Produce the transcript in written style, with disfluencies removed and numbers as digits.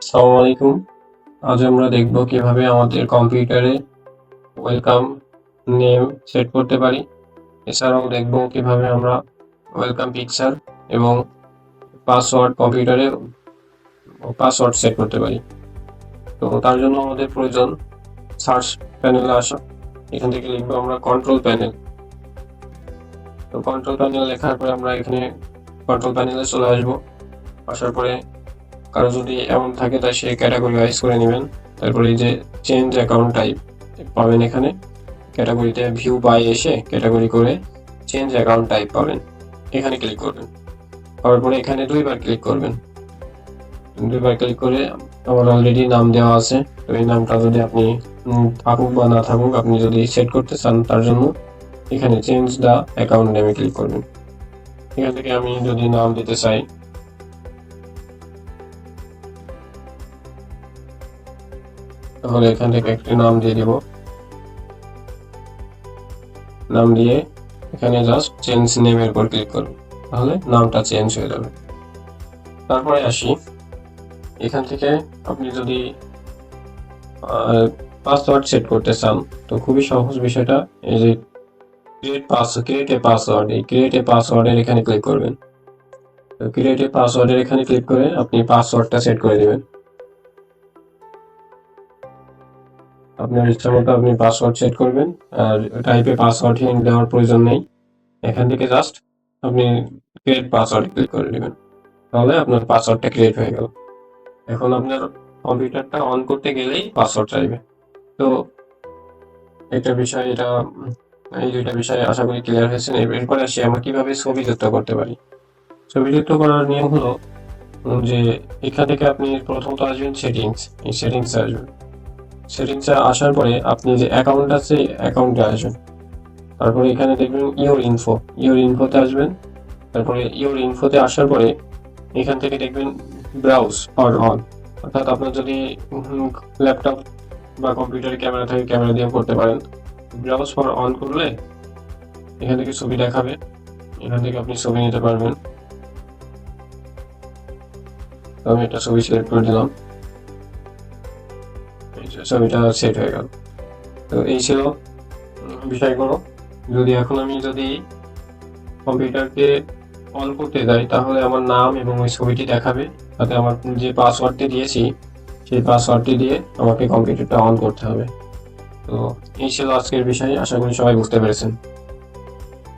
আসসালামু আলাইকুম। আজ আমরা দেখব কিভাবে আমাদের কম্পিউটারে ওয়েলকাম নেম সেট করতে পারি। এছাড়াও দেখব কিভাবে আমরা ওয়েলকাম পিকচার এবং পাসওয়ার্ড কম্পিউটারে পাসওয়ার্ড সেট করতে পারি। তো তার জন্য আমাদের প্রয়োজন সার্চ প্যানেলে আসা। এখান থেকে লিখবো আমরা কন্ট্রোল প্যানেল। তো কন্ট্রোল প্যানেল লেখার পরে আমরা এখানে কন্ট্রোল প্যানেলে চলে আসবো। আসার পরে কারো যদি এমন থাকে তাই সে ক্যাটাগরি ওয়াইজ করে নেবেন। তারপরে এই যে চেঞ্জ অ্যাকাউন্ট টাইপ পাবেন, এখানে ক্যাটাগরিতে ভিউ বাই এসে ক্যাটাগরি করে চেঞ্জ অ্যাকাউন্ট টাইপ পাবেন, এখানে ক্লিক করবেন। পাওয়ার পরে এখানে দুইবার ক্লিক করবেন। দুইবার ক্লিক করে আমার অলরেডি নাম দেওয়া আছে, তো এই নামটা যদি আপনি থাকুক বা না থাকুক, আপনি যদি সেট করতে চান তার জন্য এখানে চেঞ্জ দ্য অ্যাকাউন্ট নেমে ক্লিক করবেন। এখান থেকে আমি যদি নাম দিতে চাই, তাহলে এখান থেকে একটি নাম দিয়ে দিব। নাম দিয়ে এখানে জাস্ট চেঞ্জ নেমের উপর ক্লিক করুন, তাহলে নামটা চেঞ্জ হয়ে যাবে। তারপরে আসি, এখান থেকে আপনি যদি পাসওয়ার্ড সেট করতে চান তো খুবই সহজ বিষয়টা। এই যে ক্রিয়েট এ পাসওয়ার্ড, এই ক্রিয়েট এ পাসওয়ার্ডের এখানে ক্লিক করবেন। তো ক্রিয়েট এ পাসওয়ার্ডের এখানে ক্লিক করে আপনি পাসওয়ার্ডটা সেট করে দিবেন। আপনার ইচ্ছা মতো আপনি পাসওয়ার্ড সেট করবেন, আর টাইপে পাসওয়ার্ড হিন্ট দেওয়ার প্রয়োজন নেই। এখান থেকে জাস্ট আপনি ক্রিয়েট পাসওয়ার্ড ক্লিক করে দিবেন, তাহলে আপনার পাসওয়ার্ডটা ক্রিয়েট হয়ে গেল। এখন আপনার কম্পিউটারটা অন করতে গেলেই পাসওয়ার্ড চাইবে। তো এটা বিষয়, এই দুইটা বিষয় আশা করি ক্লিয়ার হয়েছে। এরপরে আসি আমরা কিভাবে ছবি যুক্ত করতে পারি। ছবি যুক্ত করার নিয়ম হলো যে এখান থেকে আপনি প্রথমত আসবেন সেটিংস, এই সেটিংসে আসবেন। সেটিংসে আসার পরে আপনি যে অ্যাকাউন্ট আছে অ্যাকাউন্টে আসবেন। তারপরে এখানে দেখবেন ইওর ইনফোতে আসবেন। তারপরে ইওর ইনফোতে আসার পরে এখান থেকে দেখবেন ব্রাউজ অর অন, অর্থাৎ আপনার যদি ল্যাপটপ বা কম্পিউটারে ক্যামেরা থাকে ক্যামেরা দিয়ে করতে পারেন। ব্রাউজ ফর অন করলে এখান থেকে ছবি দেখাবে, এখান থেকে আপনি ছবি নিতে পারবেন। আমি একটা ছবি সিলেক্ট করে দিলাম, ছবিটা সেট হয়ে গেল। তো এই ছিল বিষয়গুলো। যদি কম্পিউটারকে অন করতে যাই তাহলে আমার নাম এবং ওই ছবিটি দেখাবে, তাতে আমার যে পাসওয়ার্ডটি দিয়েছি সেই পাসওয়ার্ডটি দিয়ে আমাকে কম্পিউটারটা অন করতে হবে। তো এই ছিল আজকের বিষয়, আশা করি সবাই বুঝতে পেরেছেন।